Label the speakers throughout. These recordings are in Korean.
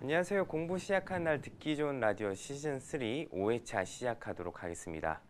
Speaker 1: 안녕하세요. 공부 시작한 날 듣기 좋은 라디오 시즌 3 5회차 시작하도록 하겠습니다.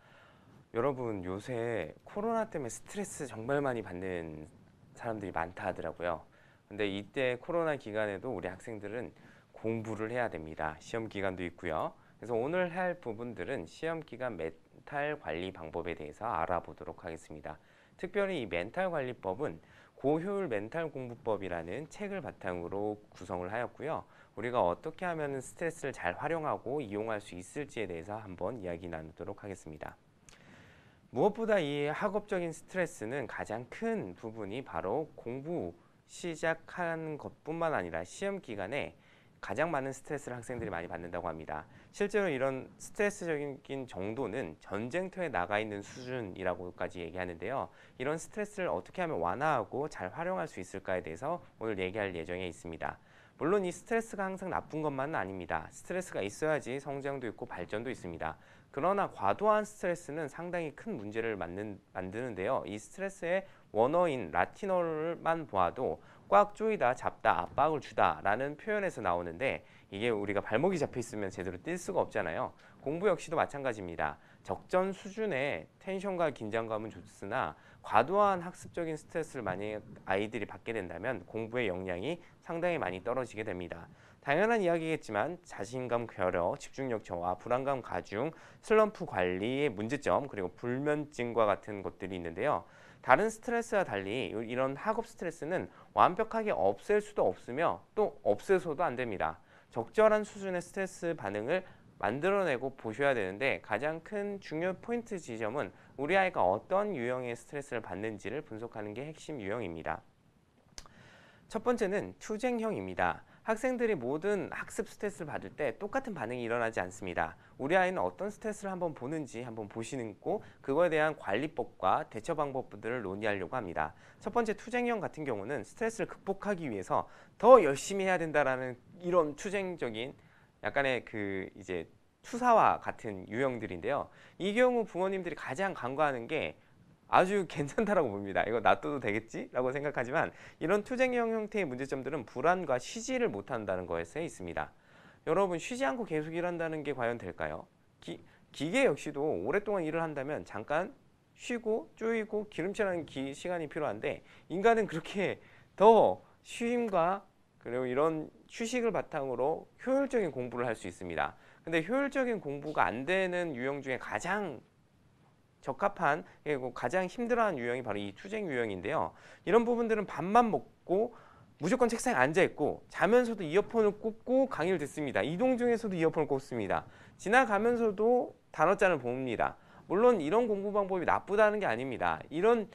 Speaker 1: 여러분, 요새 코로나 때문에 스트레스 정말 많이 받는 사람들이 많다 하더라고요. 근데 이때 코로나 기간에도 우리 학생들은 공부를 해야 됩니다. 시험 기간도 있고요. 그래서 오늘 할 부분들은 시험 기간 멘탈 관리 방법에 대해서 알아보도록 하겠습니다. 특별히 이 멘탈 관리법은 고효율 멘탈 공부법이라는 책을 바탕으로 구성을 하였고요. 우리가 어떻게 하면 스트레스를 잘 활용하고 이용할 수 있을지에 대해서 한번 이야기 나누도록 하겠습니다. 무엇보다 이 학업적인 스트레스는 가장 큰 부분이 바로 공부 시작한 것뿐만 아니라 시험 기간에 가장 많은 스트레스를 학생들이 많이 받는다고 합니다. 실제로 이런 스트레스적인 정도는 전쟁터에 나가 있는 수준이라고까지 얘기하는데요. 이런 스트레스를 어떻게 하면 완화하고 잘 활용할 수 있을까에 대해서 오늘 얘기할 예정에 있습니다. 물론 이 스트레스가 항상 나쁜 것만은 아닙니다. 스트레스가 있어야지 성장도 있고 발전도 있습니다. 그러나 과도한 스트레스는 상당히 큰 문제를 만드는데요. 이 스트레스의 원어인 라틴어만 보아도 꽉 조이다, 잡다, 압박을 주다 라는 표현에서 나오는데 이게 우리가 발목이 잡혀 있으면 제대로 뛸 수가 없잖아요. 공부 역시도 마찬가지입니다. 적정 수준의 텐션과 긴장감은 좋으나 과도한 학습적인 스트레스를 만약 아이들이 받게 된다면 공부의 역량이 상당히 많이 떨어지게 됩니다. 당연한 이야기겠지만 자신감 결여, 집중력 저하, 불안감 가중, 슬럼프 관리의 문제점, 그리고 불면증과 같은 것들이 있는데요. 다른 스트레스와 달리 이런 학업 스트레스는 완벽하게 없앨 수도 없으며 또 없애서도 안 됩니다. 적절한 수준의 스트레스 반응을 만들어내고 보셔야 되는데 가장 큰 중요 포인트 지점은 우리 아이가 어떤 유형의 스트레스를 받는지를 분석하는 게 핵심 유형입니다. 첫 번째는 투쟁형입니다. 학생들이 모든 학습 스트레스를 받을 때 똑같은 반응이 일어나지 않습니다. 우리 아이는 어떤 스트레스를 한번 보는지 한번 보시고 그거에 대한 관리법과 대처 방법들을 논의하려고 합니다. 첫 번째 투쟁형 같은 경우는 스트레스를 극복하기 위해서 더 열심히 해야 된다라는 이런 투쟁적인 약간의 이제 투사와 같은 유형들인데요. 이 경우 부모님들이 가장 간과하는 게 아주 괜찮다라고 봅니다. 이거 놔둬도 되겠지? 라고 생각하지만 이런 투쟁형 형태의 문제점들은 불안과 쉬지를 못한다는 것에 있습니다. 여러분, 쉬지 않고 계속 일한다는 게 과연 될까요? 기계 역시도 오랫동안 일을 한다면 잠깐 쉬고 쪼이고 기름칠하는 시간이 필요한데 인간은 그렇게 더 쉼과 그리고 이런 휴식을 바탕으로 효율적인 공부를 할 수 있습니다. 근데 효율적인 공부가 안 되는 유형 중에 가장 적합한 그리고 가장 힘들어하는 유형이 바로 이 투쟁 유형인데요. 이런 부분들은 밥만 먹고 무조건 책상에 앉아 있고 자면서도 이어폰을 꽂고 강의를 듣습니다. 이동 중에서도 이어폰을 꽂습니다. 지나가면서도 단어장을 봅니다. 물론 이런 공부 방법이 나쁘다는 게 아닙니다. 이런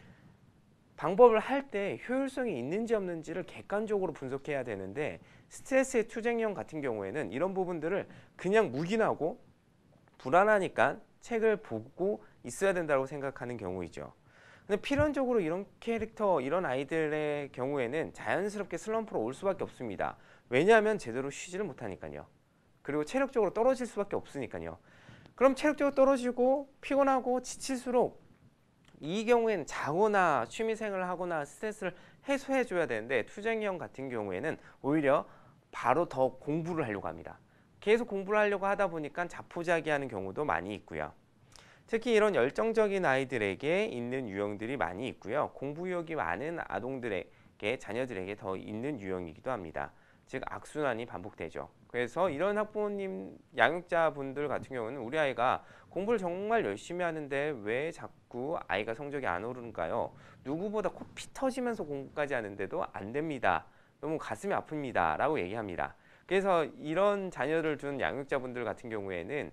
Speaker 1: 방법을 할 때 효율성이 있는지 없는지를 객관적으로 분석해야 되는데 스트레스의 투쟁형 같은 경우에는 이런 부분들을 그냥 묵인하고 불안하니까 책을 보고 있어야 된다고 생각하는 경우이죠. 근데 필연적으로 이런 캐릭터, 이런 아이들의 경우에는 자연스럽게 슬럼프로 올 수밖에 없습니다. 왜냐하면 제대로 쉬지를 못하니까요. 그리고 체력적으로 떨어질 수밖에 없으니까요. 그럼 체력적으로 떨어지고 피곤하고 지칠수록 이 경우에는 자거나 취미생활을 하거나 스트레스를 해소해 줘야 되는데 투쟁형 같은 경우에는 오히려 바로 더 공부를 하려고 합니다. 계속 공부를 하려고 하다 보니까 자포자기하는 경우도 많이 있고요. 특히 이런 열정적인 아이들에게 있는 유형들이 많이 있고요. 공부 의욕이 많은 아동들에게, 자녀들에게 더 있는 유형이기도 합니다. 즉 악순환이 반복되죠. 그래서 이런 학부모님, 양육자분들 같은 경우는 우리 아이가 공부를 정말 열심히 하는데 왜 자꾸 아이가 성적이 안 오르는가요? 누구보다 코피 터지면서 공부까지 하는데도 안 됩니다. 너무 가슴이 아픕니다. 라고 얘기합니다. 그래서 이런 자녀를 둔 양육자분들 같은 경우에는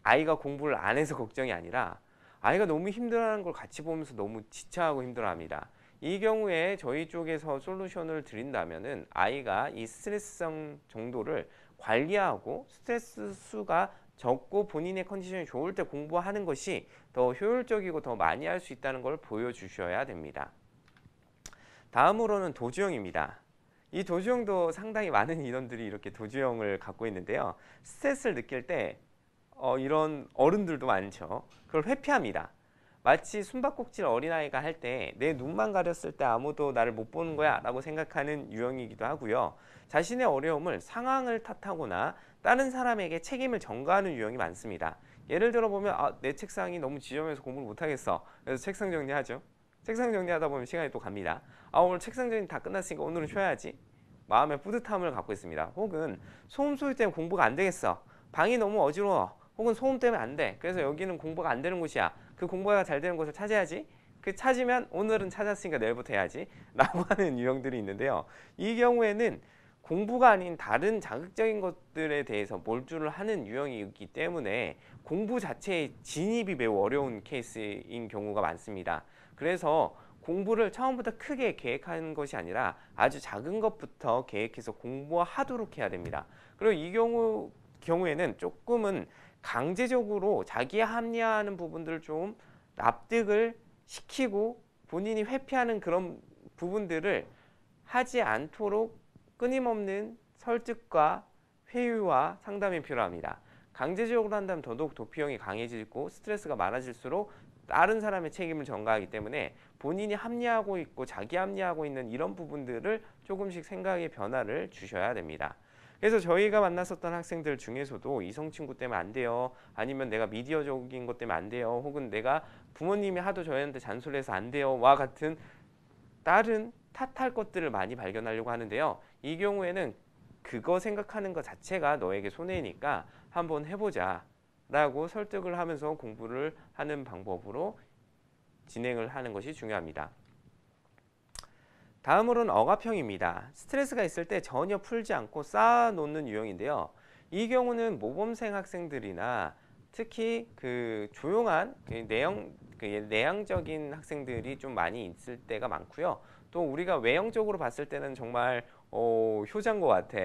Speaker 1: 아이가 공부를 안 해서 걱정이 아니라 아이가 너무 힘들어하는 걸 같이 보면서 너무 지쳐하고 힘들어합니다. 이 경우에 저희 쪽에서 솔루션을 드린다면은 아이가 이 스트레스성 정도를 관리하고 스트레스 수가 적고 본인의 컨디션이 좋을 때 공부하는 것이 더 효율적이고 더 많이 할 수 있다는 걸 보여주셔야 됩니다. 다음으로는 도주형입니다. 이 도주형도 상당히 많은 인원들이 이렇게 도주형을 갖고 있는데요. 스트레스를 느낄 때 이런 어른들도 많죠. 그걸 회피합니다. 마치 숨바꼭질 어린아이가 할 때 내 눈만 가렸을 때 아무도 나를 못 보는 거야 라고 생각하는 유형이기도 하고요. 자신의 어려움을 상황을 탓하거나 다른 사람에게 책임을 전가하는 유형이 많습니다. 예를 들어 보면 내 책상이 너무 지저분해서 공부를 못하겠어. 그래서 책상 정리하죠. 책상 정리하다 보면 시간이 또 갑니다. 오늘 책상 정리 다 끝났으니까 오늘은 쉬어야지. 마음의 뿌듯함을 갖고 있습니다. 혹은 소음 소리 때문에 공부가 안 되겠어. 방이 너무 어지러워. 혹은 소음 때문에 안 돼. 그래서 여기는 공부가 안 되는 곳이야. 그 공부가 잘 되는 곳을 찾아야지. 그 찾으면 오늘은 찾았으니까 내일부터 해야지 라고 하는 유형들이 있는데요. 이 경우에는 공부가 아닌 다른 자극적인 것들에 대해서 몰두를 하는 유형이기 때문에 공부 자체에 진입이 매우 어려운 케이스인 경우가 많습니다. 그래서 공부를 처음부터 크게 계획하는 것이 아니라 아주 작은 것부터 계획해서 공부하도록 해야 됩니다. 그리고 이 경우에는 조금은 강제적으로 자기에 합리화하는 부분들을 좀 납득을 시키고 본인이 회피하는 그런 부분들을 하지 않도록 끊임없는 설득과 회유와 상담이 필요합니다. 강제적으로 한다면 더더욱 도피형이 강해지고 스트레스가 많아질수록 다른 사람의 책임을 전가하기 때문에 본인이 합리하고 있고 자기 합리하고 있는 이런 부분들을 조금씩 생각의 변화를 주셔야 됩니다. 그래서 저희가 만났었던 학생들 중에서도 이성 친구 때문에 안 돼요. 아니면 내가 미디어적인 것 때문에 안 돼요. 혹은 내가 부모님이 하도 저희한테 잔소리해서 안 돼요. 와 같은 다른 탓할 것들을 많이 발견하려고 하는데요. 이 경우에는 그거 생각하는 것 자체가 너에게 손해니까 한번 해보자 라고 설득을 하면서 공부를 하는 방법으로 진행을 하는 것이 중요합니다. 다음으로는 억압형입니다. 스트레스가 있을 때 전혀 풀지 않고 쌓아놓는 유형인데요. 이 경우는 모범생 학생들이나 특히 그 조용한 내향적인 학생들이 좀 많이 있을 때가 많고요. 또 우리가 외형적으로 봤을 때는 정말 효자인 것 같아.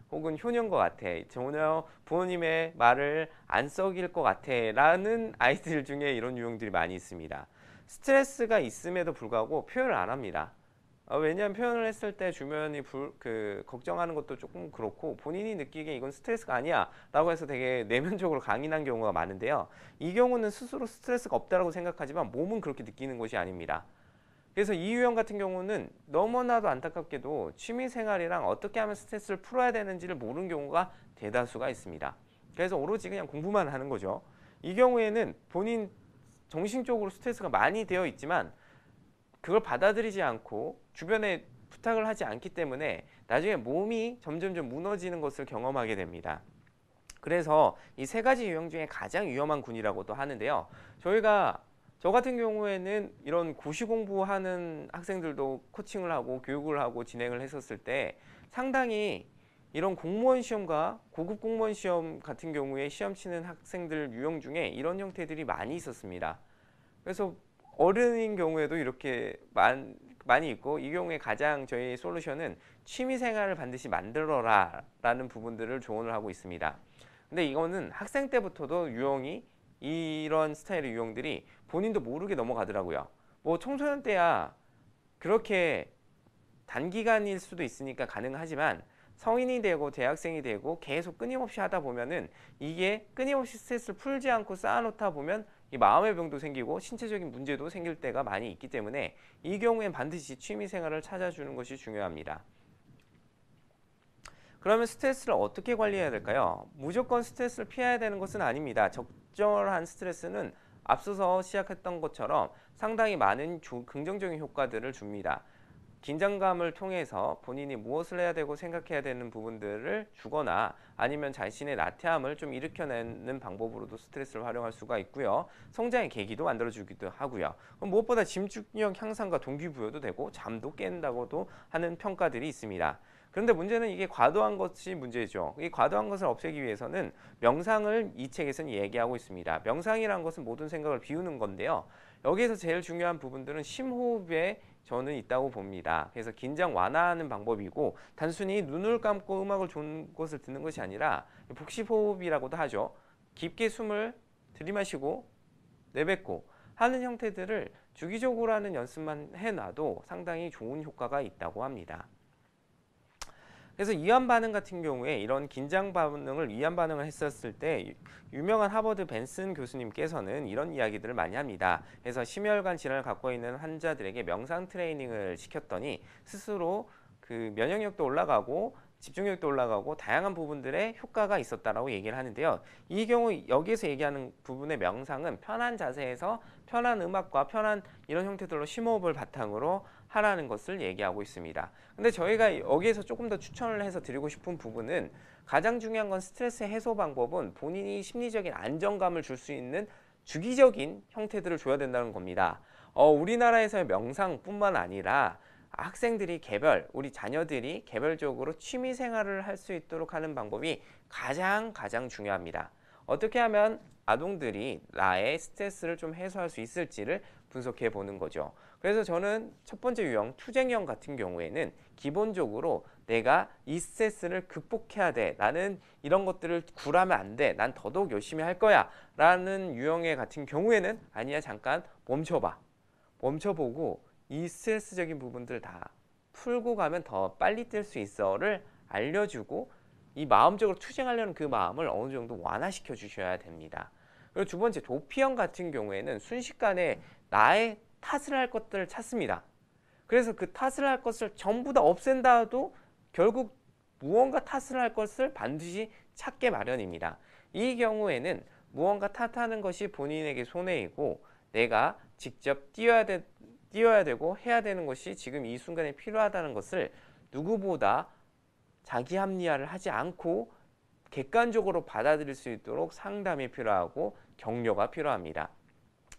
Speaker 1: 혹은 효녀인 것 같아. 전혀 부모님의 말을 안 썩일 것 같아. 라는 아이들 중에 이런 유형들이 많이 있습니다. 스트레스가 있음에도 불구하고 표현을 안 합니다. 왜냐하면 표현을 했을 때 주변이 걱정하는 것도 조금 그렇고 본인이 느끼기에 이건 스트레스가 아니야 라고 해서 되게 내면적으로 강인한 경우가 많은데요. 이 경우는 스스로 스트레스가 없다고 생각하지만 몸은 그렇게 느끼는 것이 아닙니다. 그래서 이 유형 같은 경우는 너무나도 안타깝게도 취미생활이랑 어떻게 하면 스트레스를 풀어야 되는지를 모르는 경우가 대다수가 있습니다. 그래서 오로지 그냥 공부만 하는 거죠. 이 경우에는 본인 정신적으로 스트레스가 많이 되어 있지만 그걸 받아들이지 않고 주변에 부탁을 하지 않기 때문에 나중에 몸이 점점점 무너지는 것을 경험하게 됩니다. 그래서 이 세 가지 유형 중에 가장 위험한 군이라고도 하는데요. 저 같은 경우에는 이런 고시 공부하는 학생들도 코칭을 하고 교육을 하고 진행을 했었을 때 상당히 이런 공무원 시험과 고급 공무원 시험 같은 경우에 시험 치는 학생들 유형 중에 이런 형태들이 많이 있었습니다. 그래서 어른인 경우에도 이렇게 많이 있고 이 경우에 가장 저희 솔루션은 취미생활을 반드시 만들어라 라는 부분들을 조언을 하고 있습니다. 근데 이거는 학생 때부터도 이런 스타일의 유형들이 본인도 모르게 넘어가더라고요. 뭐 청소년 때야 그렇게 단기간일 수도 있으니까 가능하지만 성인이 되고 대학생이 되고 계속 끊임없이 하다 보면은 이게 끊임없이 스트레스를 풀지 않고 쌓아놓다 보면 이 마음의 병도 생기고 신체적인 문제도 생길 때가 많이 있기 때문에 이 경우엔 반드시 취미생활을 찾아주는 것이 중요합니다. 그러면 스트레스를 어떻게 관리해야 될까요? 무조건 스트레스를 피해야 되는 것은 아닙니다. 적절한 스트레스는 앞서서 시작했던 것처럼 상당히 많은 긍정적인 효과들을 줍니다. 긴장감을 통해서 본인이 무엇을 해야 되고 생각해야 되는 부분들을 주거나 아니면 자신의 나태함을 좀 일으켜내는 방법으로도 스트레스를 활용할 수가 있고요. 성장의 계기도 만들어주기도 하고요. 무엇보다 집중력 향상과 동기부여도 되고 잠도 깬다고도 하는 평가들이 있습니다. 그런데 문제는 이게 과도한 것이 문제죠. 이 과도한 것을 없애기 위해서는 명상을 이 책에서는 얘기하고 있습니다. 명상이라는 것은 모든 생각을 비우는 건데요. 여기에서 제일 중요한 부분들은 심호흡에 저는 있다고 봅니다. 그래서 긴장 완화하는 방법이고 단순히 눈을 감고 음악을 좋은 것을 듣는 것이 아니라 복식호흡이라고도 하죠. 깊게 숨을 들이마시고 내뱉고 하는 형태들을 주기적으로 하는 연습만 해놔도 상당히 좋은 효과가 있다고 합니다. 그래서 이완 반응 같은 경우에 이런 긴장 반응을 이완 반응을 했었을 때 유명한 하버드 벤슨 교수님께서는 이런 이야기들을 많이 합니다. 그래서 심혈관 질환을 갖고 있는 환자들에게 명상 트레이닝을 시켰더니 스스로 그 면역력도 올라가고 집중력도 올라가고 다양한 부분들의 효과가 있었다라고 얘기를 하는데요. 이 경우 여기에서 얘기하는 부분의 명상은 편한 자세에서 편한 음악과 편한 이런 형태들로 심호흡을 바탕으로 하라는 것을 얘기하고 있습니다. 근데 저희가 여기에서 조금 더 추천을 해서 드리고 싶은 부분은 가장 중요한 건 스트레스 해소 방법은 본인이 심리적인 안정감을 줄 수 있는 주기적인 형태들을 줘야 된다는 겁니다. 우리나라에서의 명상뿐만 아니라 학생들이 우리 자녀들이 개별적으로 취미 생활을 할 수 있도록 하는 방법이 가장 중요합니다. 어떻게 하면 아동들이 나의 스트레스를 좀 해소할 수 있을지를 분석해 보는 거죠. 그래서 저는 첫 번째 유형, 투쟁형 같은 경우에는 기본적으로 내가 이 스트레스를 극복해야 돼. 나는 이런 것들을 굴하면 안 돼. 난 더더욱 열심히 할 거야. 라는 유형의 같은 경우에는 아니야, 잠깐 멈춰봐. 멈춰보고 이 스트레스적인 부분들 다 풀고 가면 더 빨리 뛸 수 있어를 알려주고 이 마음적으로 투쟁하려는 그 마음을 어느 정도 완화시켜 주셔야 됩니다. 그리고 두 번째, 도피형 같은 경우에는 순식간에 나의 탓을 할 것들을 찾습니다. 그래서 그 탓을 할 것을 전부 다 없앤다 해도 결국 무언가 탓을 할 것을 반드시 찾게 마련입니다. 이 경우에는 무언가 탓하는 것이 본인에게 손해이고 내가 직접 뛰어야 되고 해야 되는 것이 지금 이 순간에 필요하다는 것을 누구보다 자기 합리화를 하지 않고 객관적으로 받아들일 수 있도록 상담이 필요하고 격려가 필요합니다.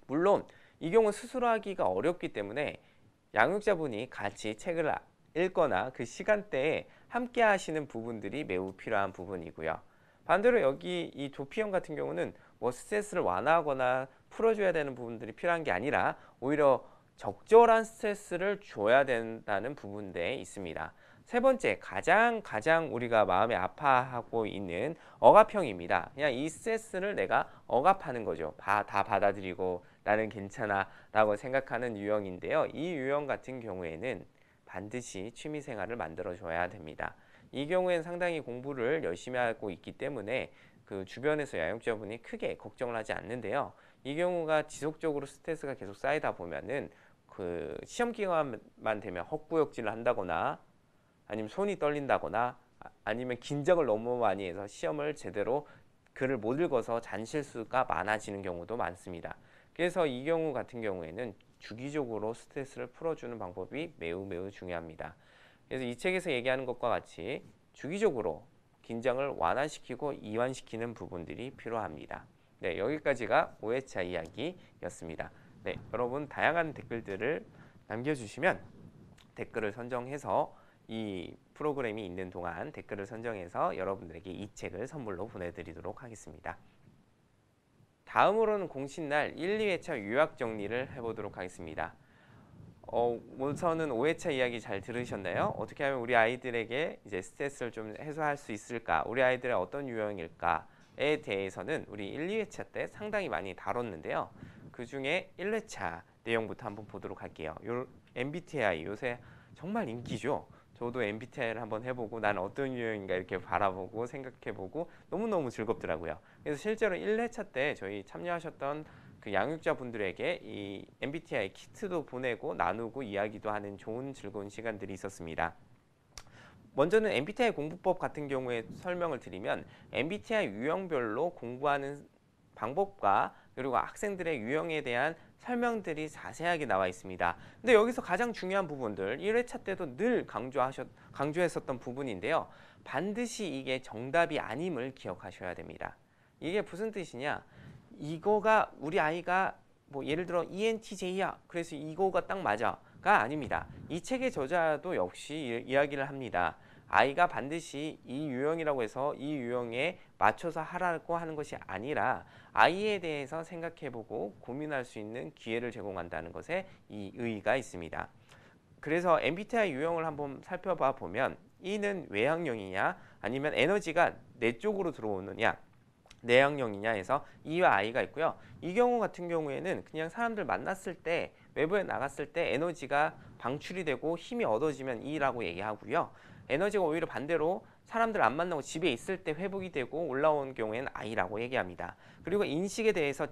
Speaker 1: 물론 이 경우 스스로 하기가 어렵기 때문에 양육자분이 같이 책을 읽거나 그 시간대에 함께 하시는 부분들이 매우 필요한 부분이고요. 반대로 여기 이 도피형 같은 경우는 뭐 스트레스를 완화하거나 풀어줘야 되는 부분들이 필요한 게 아니라 오히려 적절한 스트레스를 줘야 된다는 부분에 있습니다. 세 번째, 가장 우리가 마음에 아파하고 있는 억압형입니다. 그냥 이 스트레스를 내가 억압하는 거죠. 다 받아들이고 나는 괜찮아 라고 생각하는 유형인데요. 이 유형 같은 경우에는 반드시 취미생활을 만들어줘야 됩니다. 이 경우에는 상당히 공부를 열심히 하고 있기 때문에 그 주변에서 양육자분이 크게 걱정을 하지 않는데요. 이 경우가 지속적으로 스트레스가 계속 쌓이다 보면은 그 시험 기간만 되면 헛구역질을 한다거나 아니면 손이 떨린다거나 아니면 긴장을 너무 많이 해서 시험을 제대로 글을 못 읽어서 잔실수가 많아지는 경우도 많습니다. 그래서 이 경우 같은 경우에는 주기적으로 스트레스를 풀어주는 방법이 매우 중요합니다. 그래서 이 책에서 얘기하는 것과 같이 주기적으로 긴장을 완화시키고 이완시키는 부분들이 필요합니다. 네, 여기까지가 5회차 이야기였습니다. 네, 여러분 다양한 댓글들을 남겨주시면 댓글을 선정해서 이 프로그램이 있는 동안 댓글을 선정해서 여러분들에게 이 책을 선물로 보내드리도록 하겠습니다. 다음으로는 공신날 1, 2회차 요약 정리를 해보도록 하겠습니다. 우선은 5회차 이야기 잘 들으셨나요? 어떻게 하면 우리 아이들에게 이제 스트레스를 좀 해소할 수 있을까? 우리 아이들의 어떤 유형일까에 대해서는 우리 1, 2회차 때 상당히 많이 다뤘는데요. 그 중에 1회차 내용부터 한번 보도록 할게요. MBTI 요새 정말 인기죠. 저도 MBTI를 한번 해보고 난 어떤 유형인가 이렇게 바라보고 생각해보고 너무너무 즐겁더라고요. 그래서 실제로 1회차 때 저희 참여하셨던 그 양육자분들에게 이 MBTI 키트도 보내고 나누고 이야기도 하는 좋은 즐거운 시간들이 있었습니다. 먼저는 MBTI 공부법 같은 경우에 설명을 드리면 MBTI 유형별로 공부하는 방법과 그리고 학생들의 유형에 대한 설명들이 자세하게 나와 있습니다. 근데 여기서 가장 중요한 부분들 1회차 때도 늘 강조했었던 부분인데요. 반드시 이게 정답이 아님을 기억하셔야 됩니다. 이게 무슨 뜻이냐? 이거가 우리 아이가 뭐 예를 들어 ENTJ야. 그래서 이거가 딱 맞아가 아닙니다. 이 책의 저자도 역시 이야기를 합니다. 아이가 반드시 이 유형이라고 해서 이 유형에 맞춰서 하라고 하는 것이 아니라 아이에 대해서 생각해보고 고민할 수 있는 기회를 제공한다는 것에 이 의의가 있습니다. 그래서 MBTI 유형을 한번 살펴봐 보면 E는 외향형이냐 아니면 에너지가 내 쪽으로 들어오느냐 내향형이냐 해서 E와 I가 있고요. 이 경우 같은 경우에는 그냥 사람들 만났을 때 외부에 나갔을 때 에너지가 방출이 되고 힘이 얻어지면 E라고 얘기하고요. 에너지가 오히려 반대로 사람들 안 만나고 집에 있을 때 회복이 되고 올라온 경우에는 I라고 얘기합니다. 그리고 인식에 대해서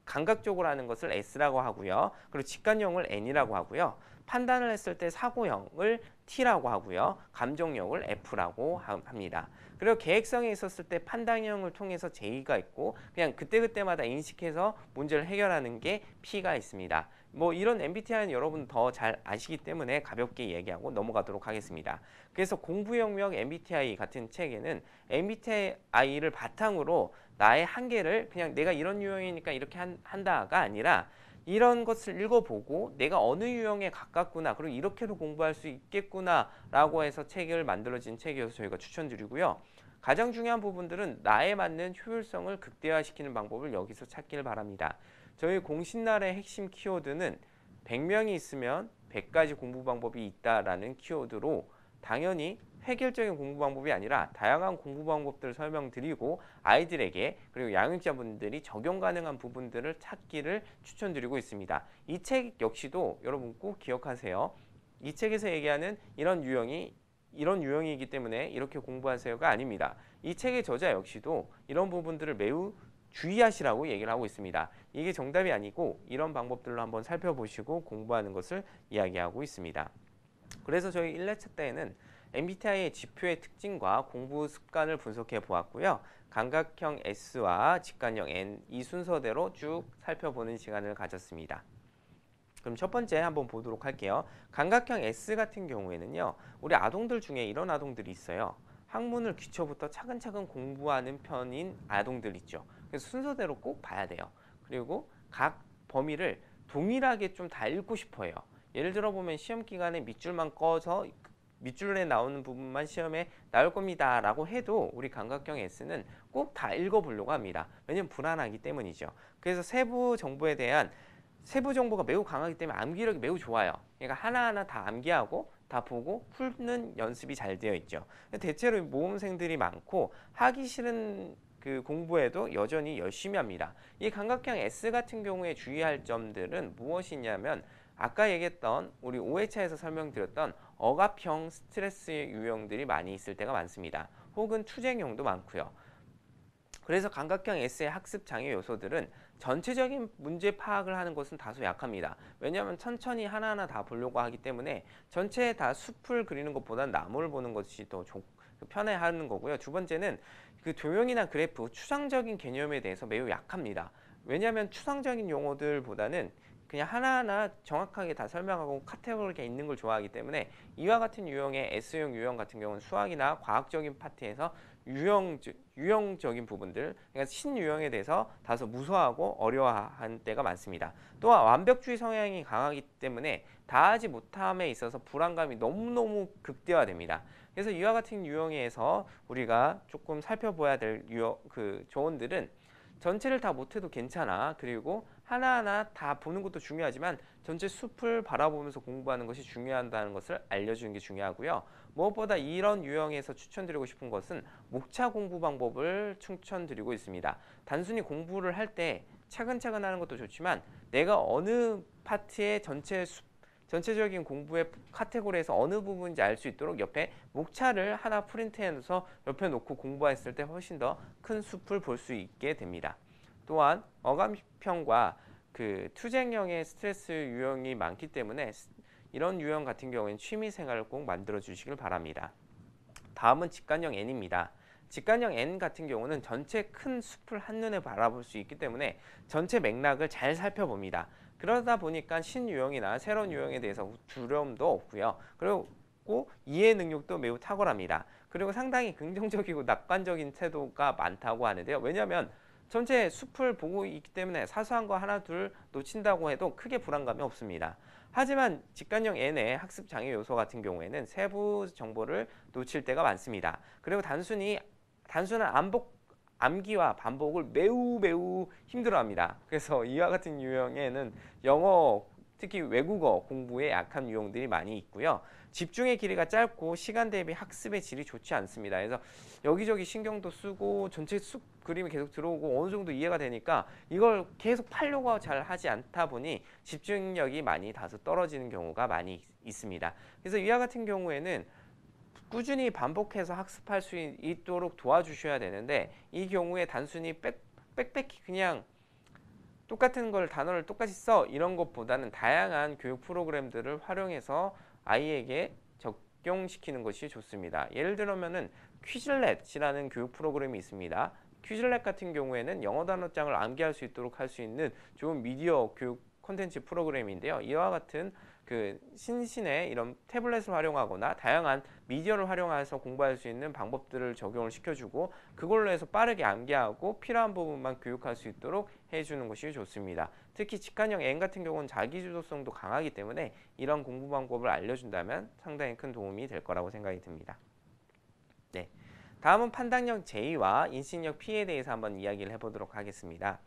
Speaker 1: 감각적으로 하는 것을 S라고 하고요. 그리고 직관형을 N이라고 하고요. 판단을 했을 때 사고형을 T라고 하고요. 감정형을 F라고 합니다. 그리고 계획성에 있었을 때 판단형을 통해서 J가 있고 그냥 그때그때마다 인식해서 문제를 해결하는 게 P가 있습니다. 뭐 이런 MBTI는 여러분 더 잘 아시기 때문에 가볍게 얘기하고 넘어가도록 하겠습니다. 그래서 공부영역 MBTI 같은 책에는 MBTI를 바탕으로 나의 한계를 그냥 내가 이런 유형이니까 이렇게 한다가 아니라 이런 것을 읽어보고 내가 어느 유형에 가깝구나 그리고 이렇게도 공부할 수 있겠구나 라고 해서 책을 만들어진 책이어서 저희가 추천드리고요. 가장 중요한 부분들은 나에 맞는 효율성을 극대화시키는 방법을 여기서 찾기를 바랍니다. 저희 공신날의 핵심 키워드는 100명이 있으면 100가지 공부 방법이 있다라는 키워드로 당연히 획일적인 공부 방법이 아니라 다양한 공부 방법들을 설명드리고 아이들에게 그리고 양육자분들이 적용 가능한 부분들을 찾기를 추천드리고 있습니다. 이 책 역시도 여러분 꼭 기억하세요. 이 책에서 얘기하는 이런 유형이기 때문에 이렇게 공부하세요가 아닙니다. 이 책의 저자 역시도 이런 부분들을 매우 주의하시라고 얘기를 하고 있습니다. 이게 정답이 아니고 이런 방법들로 한번 살펴보시고 공부하는 것을 이야기하고 있습니다. 그래서 저희 1회차 때에는 MBTI의 지표의 특징과 공부 습관을 분석해 보았고요. 감각형 S와 직관형 N 이 순서대로 쭉 살펴보는 시간을 가졌습니다. 그럼 첫 번째 한번 보도록 할게요. 감각형 S 같은 경우에는요. 우리 아동들 중에 이런 아동들이 있어요. 학문을 기초부터 차근차근 공부하는 편인 아동들 있죠. 그래서 순서대로 꼭 봐야 돼요. 그리고 각 범위를 동일하게 좀 다 읽고 싶어 해요. 예를 들어 보면 시험 기간에 밑줄만 꺼서 밑줄에 나오는 부분만 시험에 나올 겁니다 라고 해도 우리 감각형 S는 꼭 다 읽어보려고 합니다. 왜냐면 불안하기 때문이죠. 그래서 세부 정보가 매우 강하기 때문에 암기력이 매우 좋아요. 그러니까 하나하나 다 암기하고 다 보고 푸는 연습이 잘 되어 있죠. 대체로 모범생들이 많고 하기 싫은 그 공부에도 여전히 열심히 합니다. 이 감각형 S 같은 경우에 주의할 점들은 무엇이냐면 아까 얘기했던 우리 5회차에서 설명드렸던 억압형 스트레스 유형들이 많이 있을 때가 많습니다. 혹은 투쟁형도 많고요. 그래서 감각형 S의 학습 장애 요소들은 전체적인 문제 파악을 하는 것은 다소 약합니다. 왜냐하면 천천히 하나하나 다 보려고 하기 때문에 전체에 다 숲을 그리는 것보다 나무를 보는 것이 더 편해하는 거고요. 두 번째는 그 도형이나 그래프, 추상적인 개념에 대해서 매우 약합니다. 왜냐하면 추상적인 용어들보다는 그냥 하나하나 정확하게 다 설명하고 카테고리가 있는 걸 좋아하기 때문에 이와 같은 유형의 S형 유형 같은 경우는 수학이나 과학적인 파트에서 유형적인 부분들, 그러니까 신유형에 대해서 다소 무서워하고 어려워한 때가 많습니다. 또한 완벽주의 성향이 강하기 때문에 다하지 못함에 있어서 불안감이 너무너무 극대화됩니다. 그래서 이와 같은 유형에서 우리가 조금 살펴봐야 될 조언들은 전체를 다 못해도 괜찮아. 그리고 하나하나 다 보는 것도 중요하지만 전체 숲을 바라보면서 공부하는 것이 중요하다는 것을 알려주는 게 중요하고요. 무엇보다 이런 유형에서 추천드리고 싶은 것은 목차 공부 방법을 추천드리고 있습니다. 단순히 공부를 할 때 차근차근 하는 것도 좋지만 내가 어느 파트의 전체적인 공부의 카테고리에서 어느 부분인지 알 수 있도록 옆에 목차를 하나 프린트해서 옆에 놓고 공부했을 때 훨씬 더 큰 숲을 볼 수 있게 됩니다. 또한 억압형과 그 투쟁형의 스트레스 유형이 많기 때문에 이런 유형 같은 경우에는 취미생활을 꼭 만들어 주시길 바랍니다. 다음은 직관형 N입니다. 직관형 N 같은 경우는 전체 큰 숲을 한눈에 바라볼 수 있기 때문에 전체 맥락을 잘 살펴봅니다. 그러다 보니까 신유형이나 새로운 유형에 대해서 두려움도 없고요. 그리고 이해 능력도 매우 탁월합니다. 그리고 상당히 긍정적이고 낙관적인 태도가 많다고 하는데요. 왜냐하면 전체 숲을 보고 있기 때문에 사소한 거 하나 둘 놓친다고 해도 크게 불안감이 없습니다. 하지만 직관형 N의 학습 장애 요소 같은 경우에는 세부 정보를 놓칠 때가 많습니다. 그리고 단순한 암기와 반복을 매우 힘들어합니다. 그래서 이와 같은 유형에는 영어, 특히 외국어 공부에 약한 유형들이 많이 있고요. 집중의 길이가 짧고 시간 대비 학습의 질이 좋지 않습니다. 그래서 여기저기 신경도 쓰고 전체 숲 그림이 계속 들어오고 어느 정도 이해가 되니까 이걸 계속 팔려고 잘 하지 않다 보니 집중력이 많이 다소 떨어지는 경우가 많이 있습니다. 그래서 이와 같은 경우에는 꾸준히 반복해서 학습할 수 있도록 도와주셔야 되는데, 이 경우에 단순히 빽빽히 그냥 똑같은 걸 단어를 똑같이 써 이런 것보다는 다양한 교육 프로그램들을 활용해서 아이에게 적용시키는 것이 좋습니다. 예를 들면은 퀴즐렛이라는 교육 프로그램이 있습니다. 퀴즐렛 같은 경우에는 영어 단어장을 암기할 수 있도록 할 수 있는 좋은 미디어 교육 콘텐츠 프로그램인데요. 이와 같은 그 신신의 이런 태블릿을 활용하거나 다양한 미디어를 활용해서 공부할 수 있는 방법들을 적용을 시켜주고, 그걸로 해서 빠르게 암기하고 필요한 부분만 교육할 수 있도록 해주는 것이 좋습니다. 특히 직관형 N 같은 경우는 자기주도성도 강하기 때문에 이런 공부 방법을 알려준다면 상당히 큰 도움이 될 거라고 생각이 듭니다. 네, 다음은 판단력 J와 인식력 P에 대해서 한번 이야기를 해보도록 하겠습니다.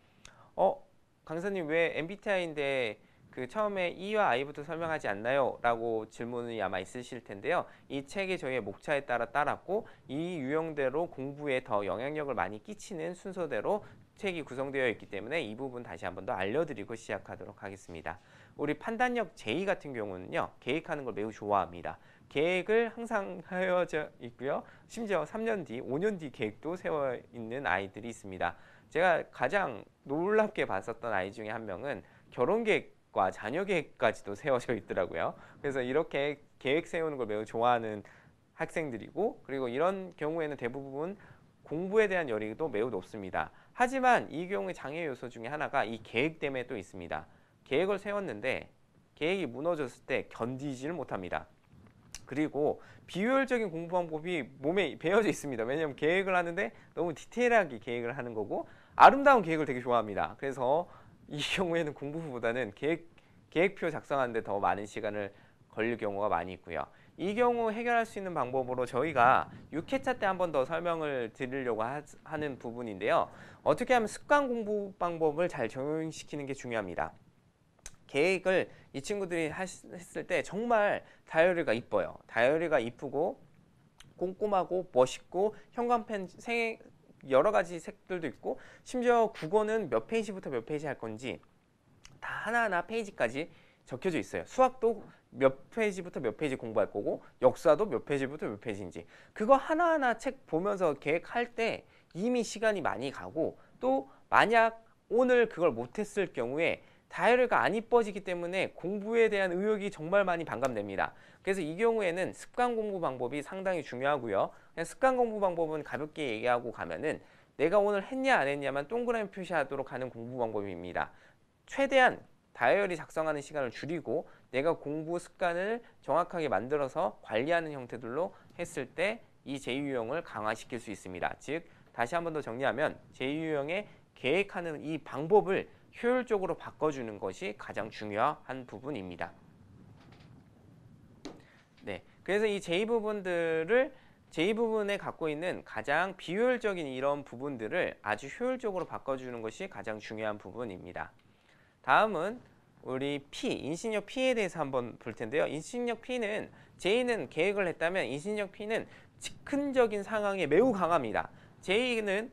Speaker 1: 강사님 왜 MBTI인데 그 처음에 E와 I부터 설명하지 않나요? 라고 질문이 아마 있으실 텐데요. 이 책이 저희의 목차에 따라 따랐고, 이 유형대로 공부에 더 영향력을 많이 끼치는 순서대로 책이 구성되어 있기 때문에 이 부분 다시 한번 더 알려드리고 시작하도록 하겠습니다. 우리 판단력 J 같은 경우는요, 계획하는 걸 매우 좋아합니다. 계획을 항상 하여져 있고요. 심지어 3년 뒤, 5년 뒤 계획도 세워 있는 아이들이 있습니다. 제가 가장 놀랍게 봤었던 아이 중에 한 명은 결혼 계획과 자녀 계획까지도 세워져 있더라고요. 그래서 이렇게 계획 세우는 걸 매우 좋아하는 학생들이고, 그리고 이런 경우에는 대부분 공부에 대한 열의도 매우 높습니다. 하지만 이 경우의 장애 요소 중에 하나가 이 계획 때문에 또 있습니다. 계획을 세웠는데 계획이 무너졌을 때 견디지를 못합니다. 그리고 비효율적인 공부 방법이 몸에 배어져 있습니다. 왜냐하면 계획을 하는데 너무 디테일하게 계획을 하는 거고, 아름다운 계획을 되게 좋아합니다. 그래서 이 경우에는 공부보다는 계획표 작성하는데 더 많은 시간을 걸릴 경우가 많이 있고요. 이 경우 해결할 수 있는 방법으로 저희가 6회차 때 한 번 더 설명을 드리려고 하는 부분인데요. 어떻게 하면 습관 공부 방법을 잘 적용시키는 게 중요합니다. 계획을 이 친구들이 했을 때 정말 다이어리가 이뻐요. 다이어리가 이쁘고 꼼꼼하고 멋있고 형광펜 여러 가지 색들도 있고, 심지어 국어는 몇 페이지부터 몇 페이지 할 건지 다 하나하나 페이지까지 적혀져 있어요. 수학도 몇 페이지부터 몇 페이지 공부할 거고, 역사도 몇 페이지부터 몇 페이지인지 그거 하나하나 책 보면서 계획할 때 이미 시간이 많이 가고, 또 만약 오늘 그걸 못했을 경우에 다이어리가 안 이뻐지기 때문에 공부에 대한 의욕이 정말 많이 반감됩니다. 그래서 이 경우에는 습관 공부 방법이 상당히 중요하고요. 그냥 습관 공부 방법은 가볍게 얘기하고 가면은 내가 오늘 했냐 안 했냐만 동그라미 표시하도록 하는 공부 방법입니다. 최대한 다이어리 작성하는 시간을 줄이고 내가 공부 습관을 정확하게 만들어서 관리하는 형태들로 했을 때 이 제2유형을 강화시킬 수 있습니다. 즉 다시 한 번 더 정리하면 제2유형의 계획하는 이 방법을 효율적으로 바꿔주는 것이 가장 중요한 부분입니다. 네, 그래서 이 J 부분에 갖고 있는 가장 비효율적인 이런 부분들을 아주 효율적으로 바꿔주는 것이 가장 중요한 부분입니다. 다음은 우리 P, 인식력 P에 대해서 한번 볼 텐데요. 인식력 P는 J는 계획을 했다면 인식력 P는 즉흥적인 상황에 매우 강합니다. J는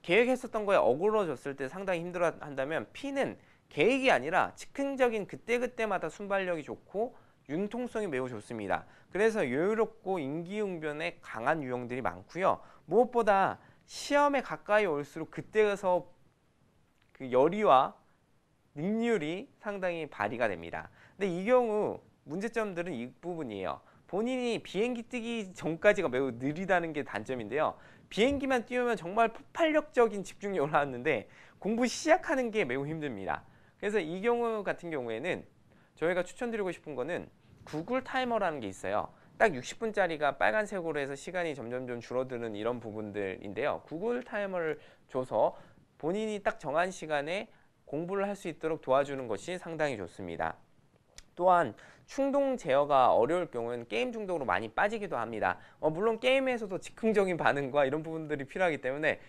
Speaker 1: 계획했었던 거에 어그러졌을 때 상당히 힘들어 한다면 P는 계획이 아니라 즉흥적인 그때그때마다 순발력이 좋고 융통성이 매우 좋습니다. 그래서 여유롭고 임기응변에 강한 유형들이 많고요. 무엇보다 시험에 가까이 올수록 그때에서 그 열의와 능률이 상당히 발휘가 됩니다. 근데 이 경우 문제점들은 이 부분이에요. 본인이 비행기 뜨기 전까지가 매우 느리다는 게 단점인데요. 비행기만 띄우면 정말 폭발력적인 집중이 올라왔는데 공부 시작하는 게 매우 힘듭니다. 그래서 이 경우 같은 경우에는 저희가 추천드리고 싶은 거는 구글 타이머라는 게 있어요. 딱 60분짜리가 빨간색으로 해서 시간이 점점점 줄어드는 이런 부분들인데요. 구글 타이머를 줘서 본인이 딱 정한 시간에 공부를 할 수 있도록 도와주는 것이 상당히 좋습니다. 또한 충동 제어가 어려울 경우에는 게임 중독으로 많이 빠지기도 합니다. 물론 게임에서도 즉흥적인 반응과 이런 부분들이 필요하기 때문에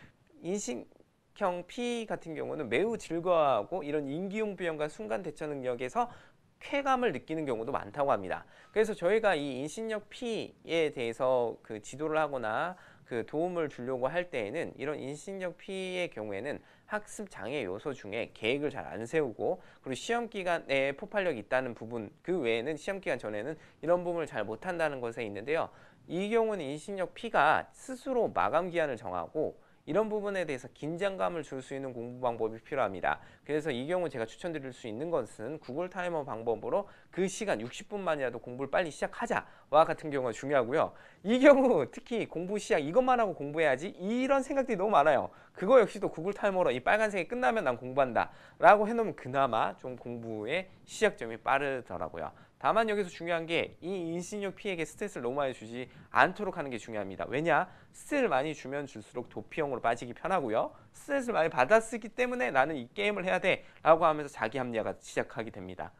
Speaker 1: 인식형 P 같은 경우는 매우 즐거워하고 이런 임기응변과 순간 대처 능력에서 쾌감을 느끼는 경우도 많다고 합니다. 그래서 저희가 이 인식력 P에 대해서 그 지도를 하거나 그 도움을 주려고 할 때에는 이런 인식력 P의 경우에는 학습 장애 요소 중에 계획을 잘 안 세우고, 그리고 시험 기간에 폭발력이 있다는 부분, 그 외에는 시험 기간 전에는 이런 부분을 잘 못한다는 것에 있는데요. 이 경우는 인신력 P가 스스로 마감 기한을 정하고 이런 부분에 대해서 긴장감을 줄 수 있는 공부 방법이 필요합니다. 그래서 이 경우 제가 추천드릴 수 있는 것은 구글 타이머 방법으로 그 시간 60분만이라도 공부를 빨리 시작하자와 같은 경우가 중요하고요. 이 경우 특히 공부 시작 이것만 하고 공부해야지 이런 생각들이 너무 많아요. 그거 역시도 구글 타이머로 이 빨간색이 끝나면 난 공부한다 라고 해놓으면 그나마 좀 공부의 시작점이 빠르더라고요. 다만 여기서 중요한 게 이 인신력 P에게 스트레스를 너무 많이 주지 않도록 하는 게 중요합니다. 왜냐? 스트레스를 많이 주면 줄수록 도피형으로 빠지기 편하고요. 스트레스를 많이 받았기 때문에 나는 이 게임을 해야 돼 라고 하면서 자기 합리화가 시작하게 됩니다.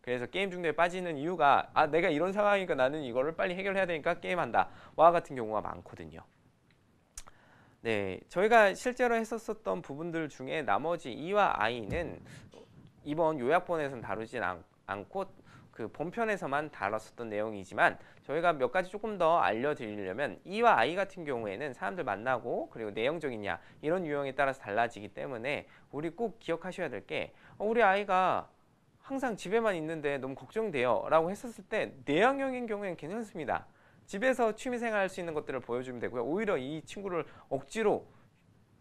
Speaker 1: 그래서 게임 중독에 빠지는 이유가 내가 이런 상황이니까 나는 이거를 빨리 해결해야 되니까 게임한다 와 같은 경우가 많거든요. 네, 저희가 실제로 했었던 부분들 중에 나머지 E와 I는 이번 요약본에서는 다루진 않고 그 본편에서만 다뤘었던 내용이지만 저희가 몇 가지 조금 더 알려드리려면 E와 I 같은 경우에는 사람들 만나고 그리고 내형적이냐 이런 유형에 따라서 달라지기 때문에 우리 꼭 기억하셔야 될 게 우리 아이가 항상 집에만 있는데 너무 걱정돼요 라고 했었을 때 내향형인 경우에는 괜찮습니다. 집에서 취미생활 할 수 있는 것들을 보여주면 되고요. 오히려 이 친구를 억지로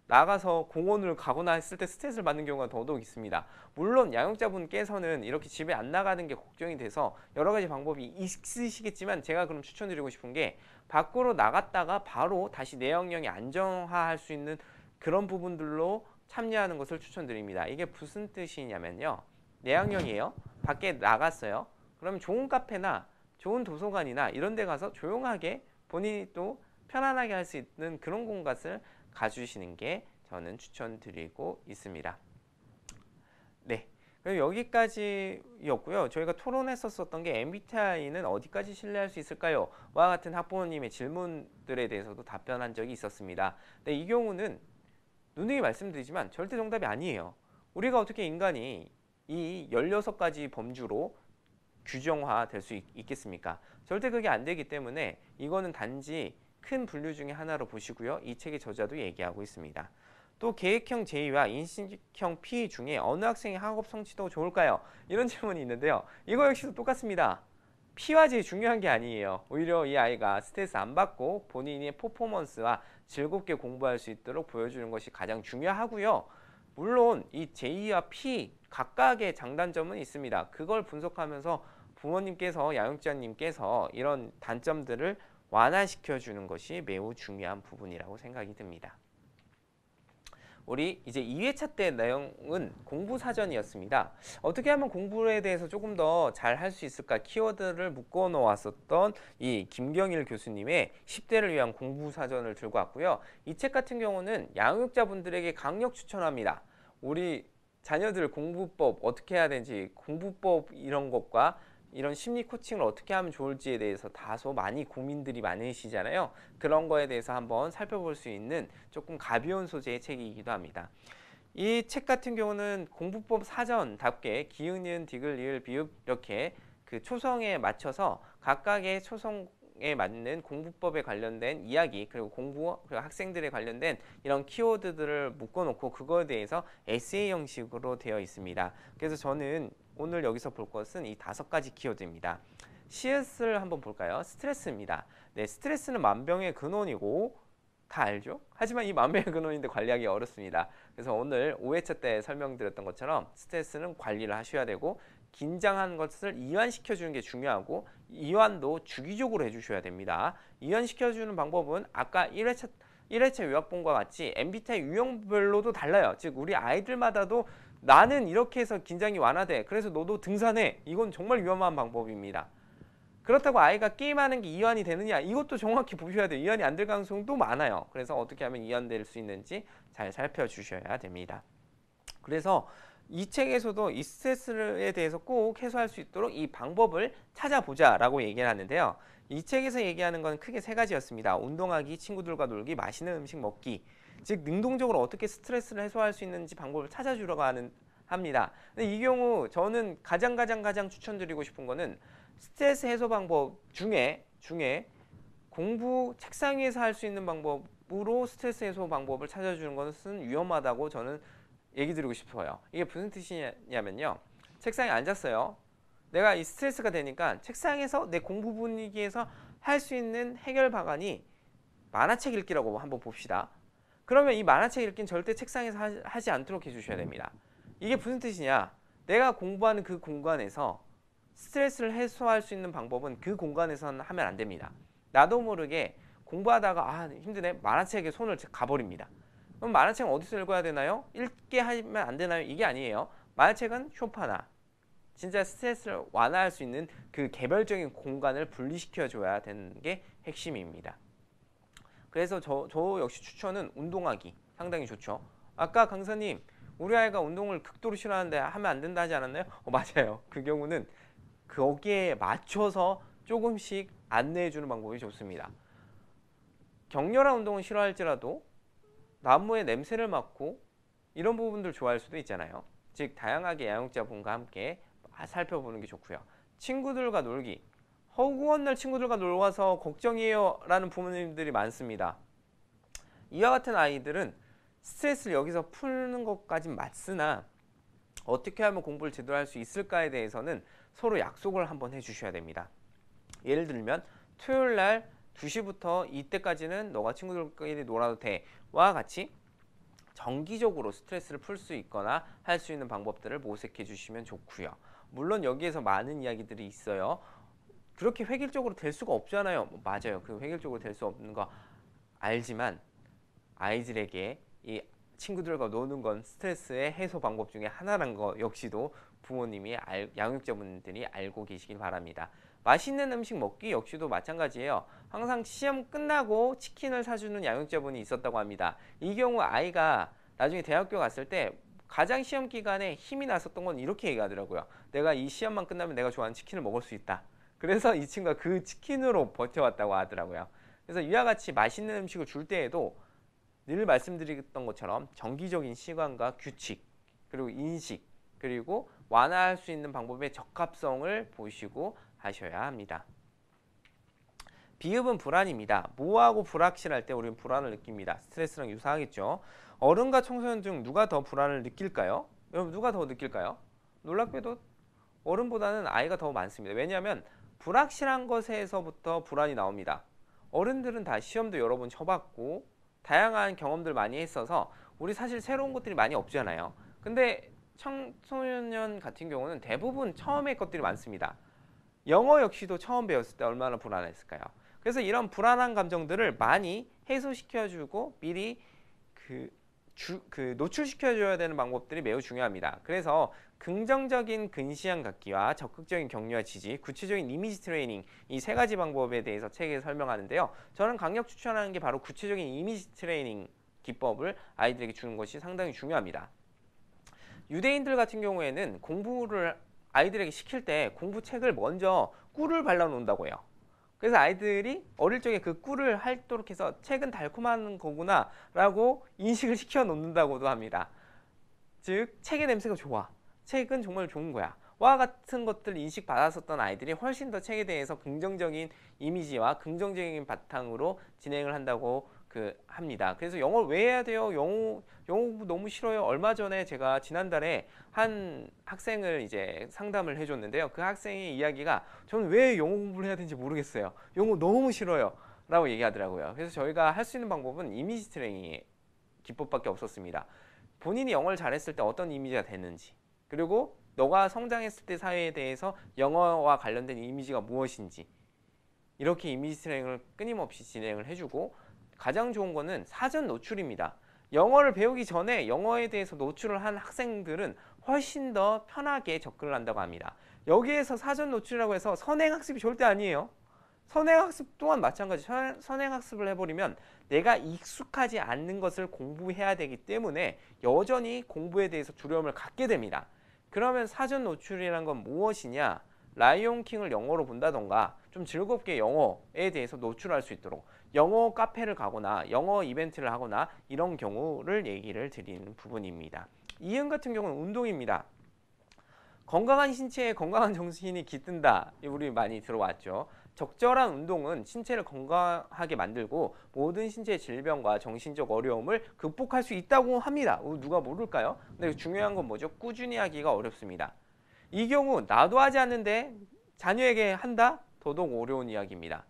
Speaker 1: 나가서 공원을 가거나 했을 때 스트레스를 받는 경우가 더더욱 있습니다. 물론 양육자분께서는 이렇게 집에 안 나가는 게 걱정이 돼서 여러 가지 방법이 있으시겠지만 제가 그럼 추천드리고 싶은 게 밖으로 나갔다가 바로 다시 내형형이 안정화할 수 있는 그런 부분들로 참여하는 것을 추천드립니다. 이게 무슨 뜻이냐면요. 내향형이에요. 밖에 나갔어요. 그러면 좋은 카페나 좋은 도서관이나 이런 데 가서 조용하게 본인이 또 편안하게 할 수 있는 그런 공간을 가주시는 게 저는 추천드리고 있습니다. 네, 그럼 여기까지였고요. 저희가 토론했었던 게 MBTI는 어디까지 신뢰할 수 있을까요? 와 같은 학부모님의 질문들에 대해서도 답변한 적이 있었습니다. 근데 이 경우는 누누이 말씀드리지만 절대 정답이 아니에요. 우리가 어떻게 인간이 이 16가지 범주로 규정화될 수 있겠습니까? 절대 그게 안 되기 때문에 이거는 단지 큰 분류 중에 하나로 보시고요. 이 책의 저자도 얘기하고 있습니다. 또 계획형 J와 인식형 P 중에 어느 학생의 학업 성취도가 좋을까요? 이런 질문이 있는데요. 이거 역시도 똑같습니다. P와 J 중요한 게 아니에요. 오히려 이 아이가 스트레스 안 받고 본인의 퍼포먼스와 즐겁게 공부할 수 있도록 보여주는 것이 가장 중요하고요. 물론 이 J와 P 각각의 장단점은 있습니다. 그걸 분석하면서 부모님께서 양육자님께서 이런 단점들을 완화시켜주는 것이 매우 중요한 부분이라고 생각이 듭니다. 우리 이제 2회차 때 내용은 공부사전이었습니다. 어떻게 하면 공부에 대해서 조금 더 잘 할 수 있을까 키워드를 묶어 놓았었던 이 김경일 교수님의 10대를 위한 공부사전을 들고 왔고요. 이 책 같은 경우는 양육자분들에게 강력 추천합니다. 우리 자녀들 공부법 어떻게 해야 되는지 공부법 이런 것과 이런 심리 코칭을 어떻게 하면 좋을지에 대해서 다소 많이 고민들이 많으시잖아요. 그런 거에 대해서 한번 살펴볼 수 있는 조금 가벼운 소재의 책이기도 합니다. 이 책 같은 경우는 공부법 사전답게 기역, 니은, 디귿, 리을, 비읍 이렇게 그 초성에 맞춰서 각각의 초성에 맞는 공부법에 관련된 이야기 그리고 그리고 학생들에 관련된 이런 키워드들을 묶어놓고 그거에 대해서 에세이 형식으로 되어 있습니다. 그래서 저는 오늘 여기서 볼 것은 이 5가지 키워드입니다. 시읒을 한번 볼까요? 스트레스입니다. 네, 스트레스는 만병의 근원이고 다 알죠? 하지만 이 만병의 근원인데 관리하기 어렵습니다. 그래서 오늘 5회차 때 설명드렸던 것처럼 스트레스는 관리를 하셔야 되고 긴장한 것을 이완시켜주는 게 중요하고 이완도 주기적으로 해주셔야 됩니다. 이완시켜주는 방법은 아까 1회차 요약본과 같이 MBTI 유형별로도 달라요. 즉 우리 아이들마다도 나는 이렇게 해서 긴장이 완화돼. 그래서 너도 등산해. 이건 정말 위험한 방법입니다. 그렇다고 아이가 게임하는 게 이완이 되느냐? 이것도 정확히 보셔야 돼요. 이완이 안 될 가능성도 많아요. 그래서 어떻게 하면 이완될 수 있는지 잘 살펴주셔야 됩니다. 그래서 이 책에서도 이 스트레스에 대해서 꼭 해소할 수 있도록 이 방법을 찾아보자 라고 얘기를 하는데요. 이 책에서 얘기하는 건 크게 3가지였습니다. 운동하기, 친구들과 놀기, 맛있는 음식 먹기. 즉 능동적으로 어떻게 스트레스를 해소할 수 있는지 방법을 찾아주려고 합니다. 근데 이 경우 저는 가장 추천드리고 싶은 거는 스트레스 해소 방법 중에 공부 책상 위에서 할 수 있는 방법으로 스트레스 해소 방법을 찾아주는 것은 위험하다고 저는 얘기 드리고 싶어요. 이게 무슨 뜻이냐면요. 책상에 앉았어요. 내가 이 스트레스가 되니까 책상에서 내 공부 분위기에서 할 수 있는 해결 방안이 만화책 읽기라고 한번 봅시다. 그러면 이 만화책 읽기는 절대 책상에서 하지 않도록 해주셔야 됩니다. 이게 무슨 뜻이냐? 내가 공부하는 그 공간에서 스트레스를 해소할 수 있는 방법은 그 공간에서는 하면 안 됩니다. 나도 모르게 공부하다가 힘드네, 만화책에 손을 가버립니다. 그럼 만화책은 어디서 읽어야 되나요? 읽게 하면 안 되나요? 이게 아니에요. 만화책은 쇼파나 진짜 스트레스를 완화할 수 있는 그 개별적인 공간을 분리시켜 줘야 되는 게 핵심입니다. 그래서 저 역시 추천은 운동하기 상당히 좋죠. 아까 강사님, 우리 아이가 운동을 극도로 싫어하는데 하면 안 된다 하지 않았나요? 맞아요. 그 경우는 거기에 맞춰서 조금씩 안내해 주는 방법이 좋습니다. 격렬한 운동은 싫어할지라도 나무의 냄새를 맡고 이런 부분들 좋아할 수도 있잖아요. 즉 다양하게 양육자분과 함께 살펴보는 게 좋고요. 친구들과 놀기. 허구한 날 친구들과 놀아서 걱정이에요 라는 부모님들이 많습니다. 이와 같은 아이들은 스트레스를 여기서 푸는 것까진 맞으나 어떻게 하면 공부를 제대로 할 수 있을까에 대해서는 서로 약속을 한번 해주셔야 됩니다. 예를 들면 토요일 날 2시부터 이때까지는 너가 친구들끼리 놀아도 돼 와 같이 정기적으로 스트레스를 풀 수 있거나 할 수 있는 방법들을 모색해 주시면 좋고요. 물론 여기에서 많은 이야기들이 있어요. 그렇게 획일적으로 될 수가 없잖아요. 맞아요. 그 획일적으로 될 수 없는 거 알지만 아이들에게 이 친구들과 노는 건 스트레스의 해소 방법 중에 하나라는 거 역시도 부모님이 양육자분들이 알고 계시길 바랍니다. 맛있는 음식 먹기 역시도 마찬가지예요. 항상 시험 끝나고 치킨을 사주는 양육자분이 있었다고 합니다. 이 경우 아이가 나중에 대학교 갔을 때 가장 시험 기간에 힘이 났었던 건 이렇게 얘기하더라고요. 내가 이 시험만 끝나면 내가 좋아하는 치킨을 먹을 수 있다. 그래서 이 친구가 그 치킨으로 버텨왔다고 하더라고요. 그래서 이와 같이 맛있는 음식을 줄 때에도 늘 말씀드렸던 것처럼 정기적인 시간과 규칙, 그리고 인식, 그리고 완화할 수 있는 방법의 적합성을 보시고 하셔야 합니다. 비읍은 불안입니다. 모호하고 불확실할 때 우리는 불안을 느낍니다. 스트레스랑 유사하겠죠. 어른과 청소년 중 누가 더 불안을 느낄까요? 여러분 누가 더 느낄까요? 놀랍게도 어른보다는 아이가 더 많습니다. 왜냐하면 불확실한 것에서부터 불안이 나옵니다. 어른들은 다 시험도 여러 번 쳐봤고 다양한 경험들 많이 했어서 우리 사실 새로운 것들이 많이 없잖아요. 근데 청소년 같은 경우는 대부분 처음에 것들이 많습니다. 영어 역시도 처음 배웠을 때 얼마나 불안했을까요? 그래서 이런 불안한 감정들을 많이 해소시켜주고 미리 노출시켜줘야 되는 방법들이 매우 중요합니다. 그래서 긍정적인 근시안 갖기와 적극적인 격려와 지지, 구체적인 이미지 트레이닝 이 세 가지 방법에 대해서 책에 설명하는데요. 저는 강력 추천하는 게 바로 구체적인 이미지 트레이닝 기법을 아이들에게 주는 것이 상당히 중요합니다. 유대인들 같은 경우에는 공부를 아이들에게 시킬 때 공부책을 먼저 꿀을 발라 놓는다고 해요. 그래서 아이들이 어릴 적에 그 꿀을 핥도록 해서 책은 달콤한 거구나 라고 인식을 시켜 놓는다고도 합니다. 즉 책의 냄새가 좋아, 책은 정말 좋은 거야 와 같은 것들 인식받았었던 아이들이 훨씬 더 책에 대해서 긍정적인 이미지와 긍정적인 바탕으로 진행을 한다고 합니다. 그래서 영어를 왜 해야 돼요? 영어 공부 너무 싫어요. 얼마 전에 제가 지난달에 한 학생을 이제 상담을 해줬는데요. 그 학생의 이야기가 저는 왜 영어 공부를 해야 되는지 모르겠어요. 영어 너무 싫어요. 라고 얘기하더라고요. 그래서 저희가 할 수 있는 방법은 이미지 트레이닝의 기법밖에 없었습니다. 본인이 영어를 잘했을 때 어떤 이미지가 됐는지, 그리고 너가 성장했을 때 사회에 대해서 영어와 관련된 이미지가 무엇인지, 이렇게 이미지 트레이닝을 끊임없이 진행을 해주고, 가장 좋은 거는 사전 노출입니다. 영어를 배우기 전에 영어에 대해서 노출을 한 학생들은 훨씬 더 편하게 접근을 한다고 합니다. 여기에서 사전 노출이라고 해서 선행학습이 절대 아니에요. 선행학습 또한 마찬가지. 선행학습을 해버리면 내가 익숙하지 않는 것을 공부해야 되기 때문에 여전히 공부에 대해서 두려움을 갖게 됩니다. 그러면 사전 노출이란 건 무엇이냐? 라이온 킹을 영어로 본다던가 좀 즐겁게 영어에 대해서 노출할 수 있도록 영어 카페를 가거나 영어 이벤트를 하거나 이런 경우를 얘기를 드리는 부분입니다. 이응 같은 경우는 운동입니다. 건강한 신체에 건강한 정신이 깃든다. 우리 많이 들어왔죠. 적절한 운동은 신체를 건강하게 만들고 모든 신체 질병과 정신적 어려움을 극복할 수 있다고 합니다. 누가 모를까요? 근데 중요한 건 뭐죠? 꾸준히 하기가 어렵습니다. 이 경우 나도 하지 않는데 자녀에게 한다? 더더욱 어려운 이야기입니다.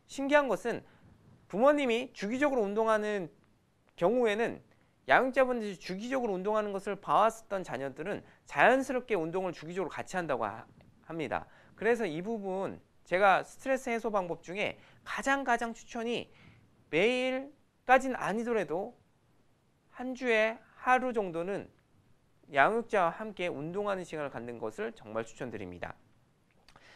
Speaker 1: 신기한 것은 부모님이 주기적으로 운동하는 경우에는 양육자분들이 주기적으로 운동하는 것을 봐왔었던 자녀들은 자연스럽게 운동을 주기적으로 같이 한다고 합니다. 그래서 이 부분 제가 스트레스 해소 방법 중에 가장 추천이 매일까지는 아니더라도 한 주에 하루 정도는 양육자와 함께 운동하는 시간을 갖는 것을 정말 추천드립니다.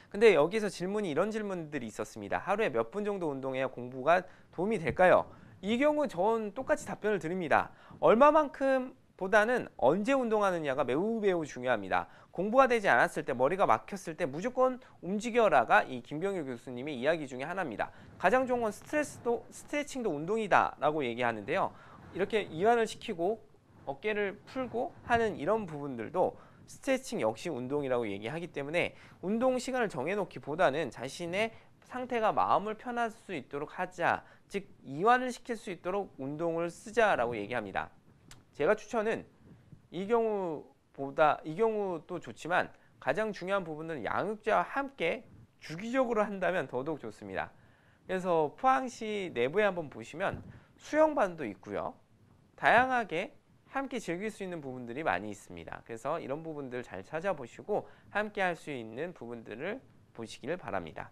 Speaker 1: 근데 여기서 이런 질문들이 있었습니다. 하루에 몇 분 정도 운동해야 공부가 도움이 될까요? 이 경우 전 똑같이 답변을 드립니다. 얼마만큼 보다는 언제 운동하느냐가 매우 중요합니다. 공부가 되지 않았을 때, 머리가 막혔을 때 무조건 움직여라가 이 김병일 교수님의 이야기 중에 하나입니다. 가장 좋은 건 스트레칭도 운동이다 라고 얘기하는데요. 이렇게 이완을 시키고 어깨를 풀고 하는 이런 부분들도 스트레칭 역시 운동이라고 얘기하기 때문에 운동 시간을 정해놓기보다는 자신의 상태가 마음을 편할 수 있도록 하자, 즉 이완을 시킬 수 있도록 운동을 쓰자라고 얘기합니다. 제가 추천은 이 경우도 좋지만 가장 중요한 부분은 양육자와 함께 주기적으로 한다면 더더욱 좋습니다. 그래서 포항시 내부에 한번 보시면 수영반도 있고요. 다양하게 함께 즐길 수 있는 부분들이 많이 있습니다. 그래서 이런 부분들 잘 찾아보시고 함께 할 수 있는 부분들을 보시길 바랍니다.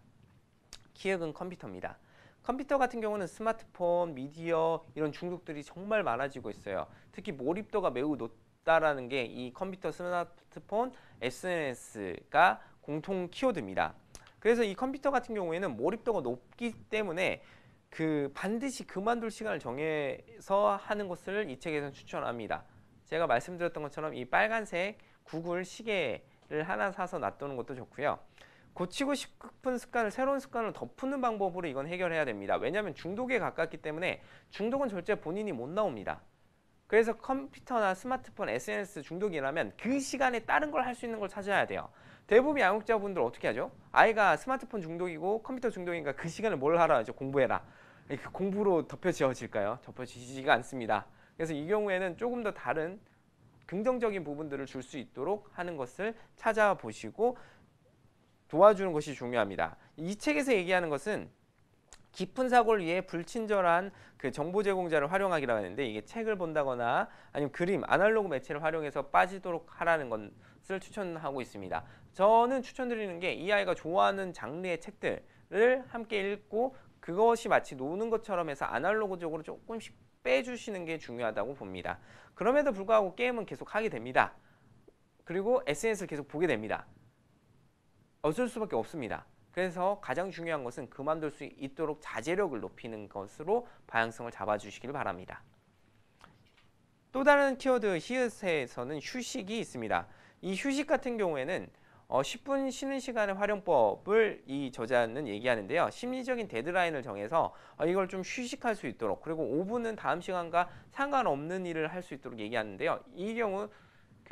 Speaker 1: 키읔은 컴퓨터입니다. 컴퓨터 같은 경우는 스마트폰, 미디어 이런 중독들이 정말 많아지고 있어요. 특히 몰입도가 매우 높다라는 게 이 컴퓨터, 스마트폰, SNS가 공통 키워드입니다. 그래서 이 컴퓨터 같은 경우에는 몰입도가 높기 때문에 반드시 그만둘 시간을 정해서 하는 것을 이 책에서는 추천합니다. 제가 말씀드렸던 것처럼 이 빨간색 구글 시계를 하나 사서 놔두는 것도 좋고요. 고치고 싶은 습관을 새로운 습관을 덮는 방법으로 이건 해결해야 됩니다. 왜냐하면 중독에 가깝기 때문에 중독은 절대 본인이 못 나옵니다. 그래서 컴퓨터나 스마트폰, SNS 중독이라면 그 시간에 다른 걸 할 수 있는 걸 찾아야 돼요. 대부분 양육자분들 어떻게 하죠? 아이가 스마트폰 중독이고 컴퓨터 중독이니까 그 시간에 뭘 하라 하죠? 공부해라. 공부로 덮여지어질까요? 덮여지지가 않습니다. 그래서 이 경우에는 조금 더 다른 긍정적인 부분들을 줄 수 있도록 하는 것을 찾아보시고 도와주는 것이 중요합니다. 이 책에서 얘기하는 것은 깊은 사고를 위해 불친절한 정보 제공자를 활용하기라고 하는데, 이게 책을 본다거나 아니면 그림, 아날로그 매체를 활용해서 빠지도록 하라는 것을 추천하고 있습니다. 저는 추천드리는 게 이 아이가 좋아하는 장르의 책들을 함께 읽고 그것이 마치 노는 것처럼 해서 아날로그적으로 조금씩 빼주시는 게 중요하다고 봅니다. 그럼에도 불구하고 게임은 계속 하게 됩니다. 그리고 SNS를 계속 보게 됩니다. 어쩔 수밖에 없습니다. 그래서 가장 중요한 것은 그만둘 수 있도록 자제력을 높이는 것으로 방향성을 잡아주시길 바랍니다. 또 다른 키워드 히읗에서는 휴식이 있습니다. 이 휴식 같은 경우에는 10분 쉬는 시간의 활용법을 이 저자는 얘기하는데요. 심리적인 데드라인을 정해서 이걸 좀 휴식할 수 있도록, 그리고 5분은 다음 시간과 상관없는 일을 할 수 있도록 얘기하는데요. 이 경우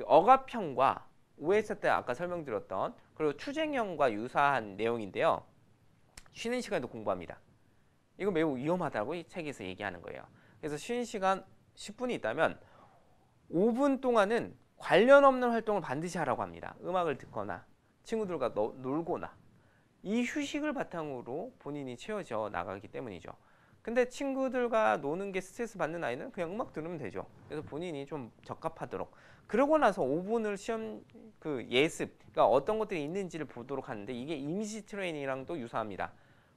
Speaker 1: 억압형과 OS 때 아까 설명드렸던 그리고 추쟁형과 유사한 내용인데요. 쉬는 시간에도 공부합니다. 이거 매우 위험하다고 이 책에서 얘기하는 거예요. 그래서 쉬는 시간 10분이 있다면 5분 동안은 관련 없는 활동을 반드시 하라고 합니다. 음악을 듣거나 친구들과 놀거나. 이 휴식을 바탕으로 본인이 채워져 나가기 때문이죠. 근데 친구들과 노는 게 스트레스 받는 아이는 그냥 음악 들으면 되죠. 그래서 본인이 좀 적합하도록. 그러고 나서 5분을 시험 예습, 그러니까 어떤 것들이 있는지를 보도록 하는데, 이게 이미지 트레이닝이랑도 유사합니다.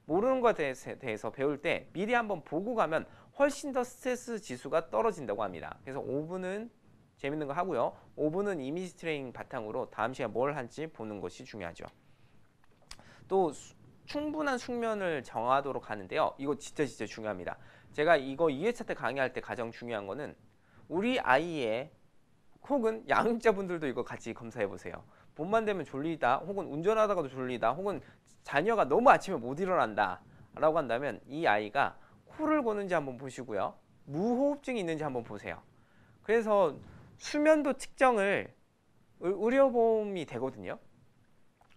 Speaker 1: 모르는 것에 대해서 배울 때 미리 한번 보고 가면 훨씬 더 스트레스 지수가 떨어진다고 합니다. 그래서 5분은 재밌는 거 하고요. 5분은 이미지 트레이닝 바탕으로 다음 시간에 뭘 할지 보는 것이 중요하죠. 또 충분한 숙면을 정하도록 하는데요. 이거 진짜 중요합니다. 제가 이거 2회차 때 강의할 때 가장 중요한 거는 우리 아이의, 혹은 양육자분들도 이거 같이 검사해 보세요. 봄만 되면 졸리다, 혹은 운전하다가도 졸리다, 혹은 자녀가 너무 아침에 못 일어난다 라고 한다면 이 아이가 코를 고는지 한번 보시고요. 무호흡증이 있는지 한번 보세요. 그래서 수면도 측정을 의료보험이 되거든요.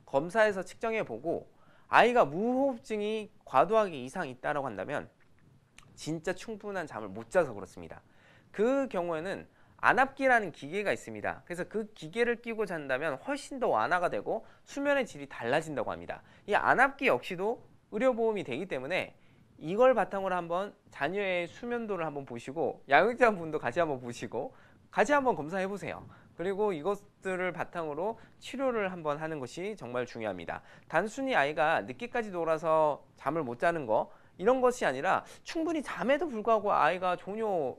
Speaker 1: 검사해서 측정해 보고 아이가 무호흡증이 과도하게 이상 있다고 한다면 진짜 충분한 잠을 못 자서 그렇습니다. 그 경우에는 안압기라는 기계가 있습니다. 그래서 그 기계를 끼고 잔다면 훨씬 더 완화가 되고 수면의 질이 달라진다고 합니다. 이 안압기 역시도 의료보험이 되기 때문에
Speaker 2: 이걸 바탕으로 한번 자녀의 수면도를 한번 보시고 양육자분도 같이 한번 보시고 같이 한번 검사해 보세요. 그리고 이것들을 바탕으로 치료를 한번 하는 것이 정말 중요합니다. 단순히 아이가 늦게까지 놀아서 잠을 못 자는 거 이런 것이 아니라 충분히 잠에도 불구하고 아이가 전혀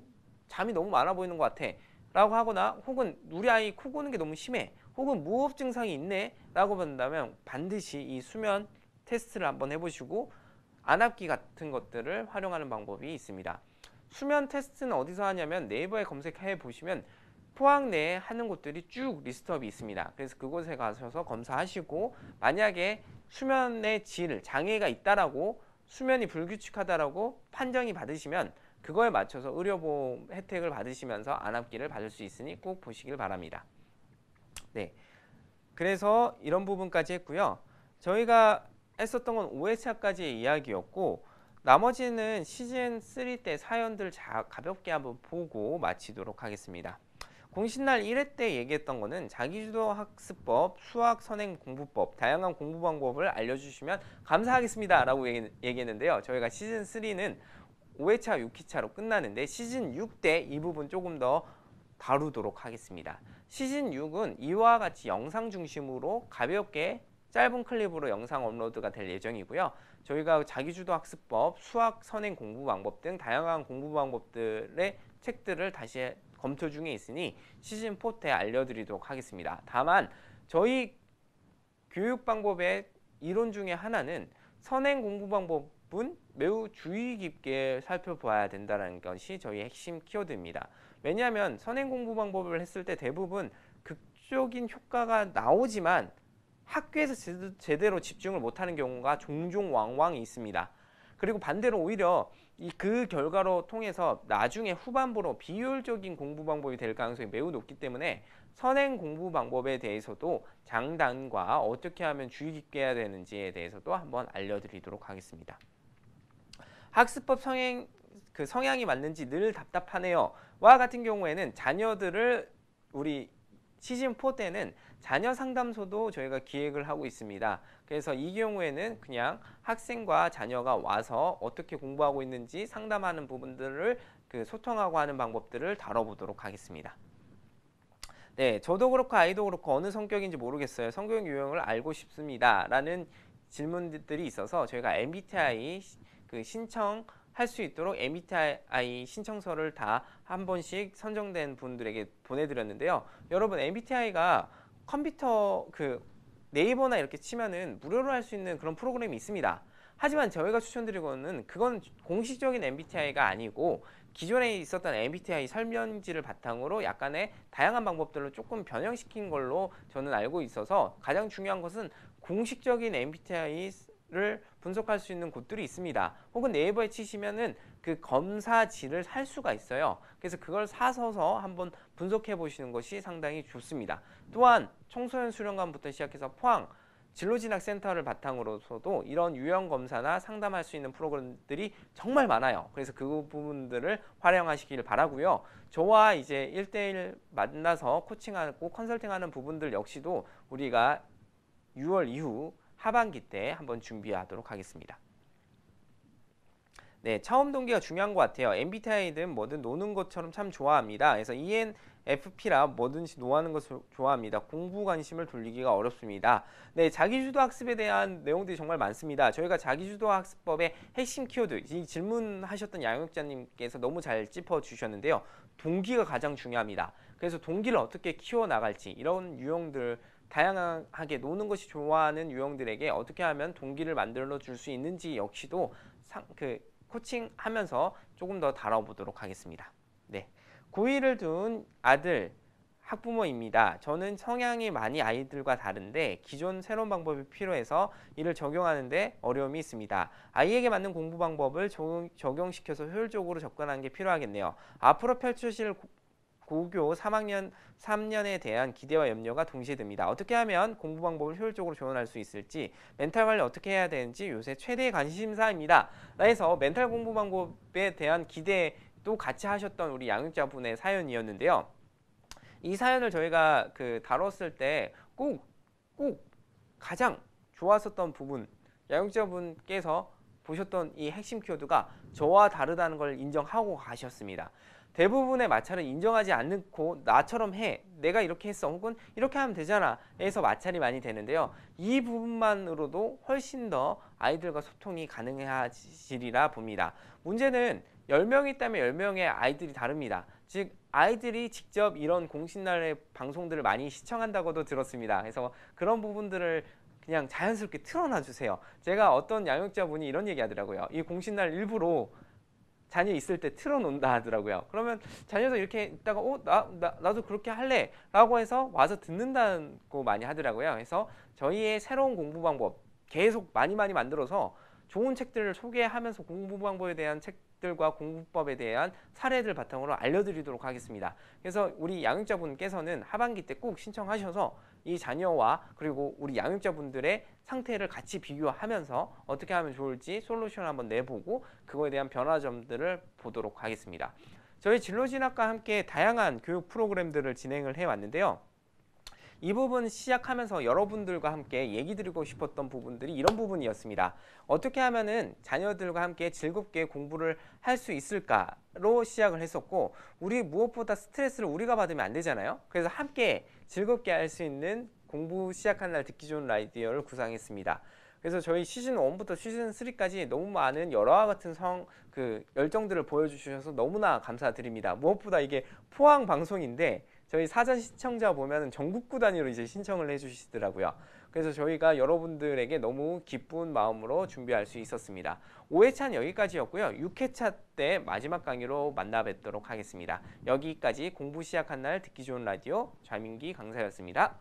Speaker 2: 잠이 너무 많아 보이는 것 같아 라고 하거나 혹은 우리 아이 코 고는 게 너무 심해 혹은 무호흡 증상이 있네 라고 본다면 반드시 이 수면 테스트를 한번 해보시고 안압기 같은 것들을 활용하는 방법이 있습니다. 수면 테스트는 어디서 하냐면 네이버에 검색해 보시면 포항 내에 하는 곳들이 쭉 리스트업이 있습니다. 그래서 그곳에 가셔서 검사하시고 만약에 수면의 질, 장애가 있다라고 수면이 불규칙하다라고 판정이 받으시면 그거에 맞춰서 의료보험 혜택을 받으시면서 안압기를 받을 수 있으니 꼭 보시길 바랍니다. 네, 그래서 이런 부분까지 했고요. 저희가 했었던 건 5회차까지의 이야기였고 나머지는 시즌 3 때 사연들 가볍게 한번 보고 마치도록 하겠습니다. 공신날 1회 때 얘기했던 거는 자기주도 학습법, 수학 선행 공부법, 다양한 공부 방법을 알려주시면 감사하겠습니다 라고 얘기했는데요. 저희가 시즌 3는 5회차, 6회차로 끝나는데 시즌 6 때 이 부분 조금 더 다루도록 하겠습니다. 시즌 6은 이와 같이 영상 중심으로 가볍게 짧은 클립으로 영상 업로드가 될 예정이고요. 저희가 자기주도 학습법, 수학 선행 공부 방법 등 다양한 공부 방법들의 책들을 다시 검토 중에 있으니 시즌 4 때 알려드리도록 하겠습니다. 다만 저희 교육 방법의 이론 중에 하나는 선행 공부 방법은 매우 주의 깊게 살펴봐야 된다는 것이 저희 핵심 키워드입니다. 왜냐하면 선행 공부 방법을 했을 때 대부분 극적인 효과가 나오지만 학교에서 제대로 집중을 못하는 경우가 종종 왕왕 있습니다. 그리고 반대로 오히려 그 결과로 통해서 나중에 후반부로 비효율적인 공부 방법이 될 가능성이 매우 높기 때문에 선행 공부 방법에 대해서도 장단과 어떻게 하면 주의 깊게 해야 되는지에 대해서도 한번 알려드리도록 하겠습니다. 학습법 성향이 맞는지 늘 답답하네요. 와 같은 경우에는 자녀들을 우리 시즌 4 때는 자녀 상담소도 저희가 기획을 하고 있습니다. 그래서 이 경우에는 그냥 학생과 자녀가 와서 어떻게 공부하고 있는지 상담하는 부분들을 소통하고 하는 방법들을 다뤄보도록 하겠습니다. 네, 저도 그렇고 아이도 그렇고 어느 성격인지 모르겠어요. 성격 유형을 알고 싶습니다. 라는 질문들이 있어서 저희가 MBTI 신청할 수 있도록 MBTI 신청서를 다 한 번씩 선정된 분들에게 보내드렸는데요. 여러분 MBTI가 컴퓨터 네이버나 이렇게 치면은 무료로 할 수 있는 그런 프로그램이 있습니다. 하지만 저희가 추천드리고는 그건 공식적인 MBTI가 아니고 기존에 있었던 MBTI 설명지를 바탕으로 약간의 다양한 방법들로 조금 변형시킨 걸로 저는 알고 있어서 가장 중요한 것은 공식적인 MBTI를 분석할 수 있는 곳들이 있습니다. 혹은 네이버에 치시면은 그 검사지를 살 수가 있어요. 그래서 그걸 사서서 한번 분석해 보시는 것이 상당히 좋습니다. 또한 청소년 수련관부터 시작해서 포항 진로진학센터를 바탕으로서도 이런 유형 검사나 상담할 수 있는 프로그램들이 정말 많아요. 그래서 그 부분들을 활용하시길 바라고요. 저와 이제 1대1 만나서 코칭하고 컨설팅하는 부분들 역시도 우리가 6월 이후 하반기 때 한번 준비하도록 하겠습니다. 네, 처음 동기가 중요한 것 같아요. MBTI든 뭐든 노는 것처럼 참 좋아합니다. 그래서 ENFP라 뭐든지 노하는 것을 좋아합니다. 공부 관심을 돌리기가 어렵습니다. 네, 자기주도 학습에 대한 내용들이 정말 많습니다. 저희가 자기주도 학습법의 핵심 키워드, 이 질문하셨던 양육자님께서 너무 잘 짚어주셨는데요. 동기가 가장 중요합니다. 그래서 동기를 어떻게 키워나갈지 이런 유형들 다양하게 노는 것이 좋아하는 유형들에게 어떻게 하면 동기를 만들어 줄 수 있는지 역시도 코칭하면서 조금 더 다뤄보도록 하겠습니다. 네, 고1을 둔 아들 학부모입니다. 저는 성향이 많이 아이들과 다른데 기존 새로운 방법이 필요해서 이를 적용하는데 어려움이 있습니다. 아이에게 맞는 공부 방법을 적용시켜서 효율적으로 접근하는 게 필요하겠네요. 앞으로 펼쳐질 고교 3년에 대한 기대와 염려가 동시에 듭니다. 어떻게 하면 공부 방법을 효율적으로 조언할 수 있을지, 멘탈 관리 어떻게 해야 되는지 요새 최대의 관심사입니다. 그래서 멘탈 공부 방법에 대한 기대도 같이 하셨던 우리 양육자분의 사연이었는데요. 이 사연을 저희가 다뤘을 때 꼭 가장 좋았었던 부분, 양육자분께서 보셨던 이 핵심 키워드가 저와 다르다는 걸 인정하고 가셨습니다. 대부분의 마찰을 인정하지 않고 나처럼 해, 내가 이렇게 했어, 혹은 이렇게 하면 되잖아 에서 마찰이 많이 되는데요. 이 부분만으로도 훨씬 더 아이들과 소통이 가능해지리라 봅니다. 문제는 10명이 있다면 10명의 아이들이 다릅니다. 즉 아이들이 직접 이런 공신날의 방송들을 많이 시청한다고도 들었습니다. 그래서 그런 부분들을 그냥 자연스럽게 틀어놔 주세요. 제가 어떤 양육자분이 이런 얘기 하더라고요. 이 공신날 일부러 자녀 있을 때 틀어놓는다 하더라고요. 그러면 자녀도 이렇게 있다가 나도 그렇게 할래 라고 해서 와서 듣는다고 많이 하더라고요. 그래서 저희의 새로운 공부 방법 계속 많이 만들어서 좋은 책들을 소개하면서 공부 방법에 대한 책들과 공부법에 대한 사례들 바탕으로 알려드리도록 하겠습니다. 그래서 우리 양육자분께서는 하반기 때 꼭 신청하셔서 이 자녀와 그리고 우리 양육자분들의 상태를 같이 비교하면서 어떻게 하면 좋을지 솔루션을 한번 내보고 그거에 대한 변화점들을 보도록 하겠습니다. 저희 진로진학과 함께 다양한 교육 프로그램들을 진행을 해왔는데요. 이 부분 시작하면서 여러분들과 함께 얘기 드리고 싶었던 부분들이 이런 부분이었습니다. 어떻게 하면은 자녀들과 함께 즐겁게 공부를 할 수 있을까로 시작을 했었고, 우리 무엇보다 스트레스를 우리가 받으면 안 되잖아요. 그래서 함께 즐겁게 할 수 있는 공부 시작하는 날 듣기 좋은 라디오를 구상했습니다. 그래서 저희 시즌 1부터 시즌 3까지 너무 많은 열화와 같은 열정들을 보여주셔서 너무나 감사드립니다. 무엇보다 이게 포항 방송인데 저희 사전 시청자 보면 전국구 단위로 이제 신청을 해주시더라고요. 그래서 저희가 여러분들에게 너무 기쁜 마음으로 준비할 수 있었습니다. 5회차는 여기까지였고요. 6회차 때 마지막 강의로 만나 뵙도록 하겠습니다. 여기까지 공부 시작한 날 듣기 좋은 라디오 좌민기 강사였습니다.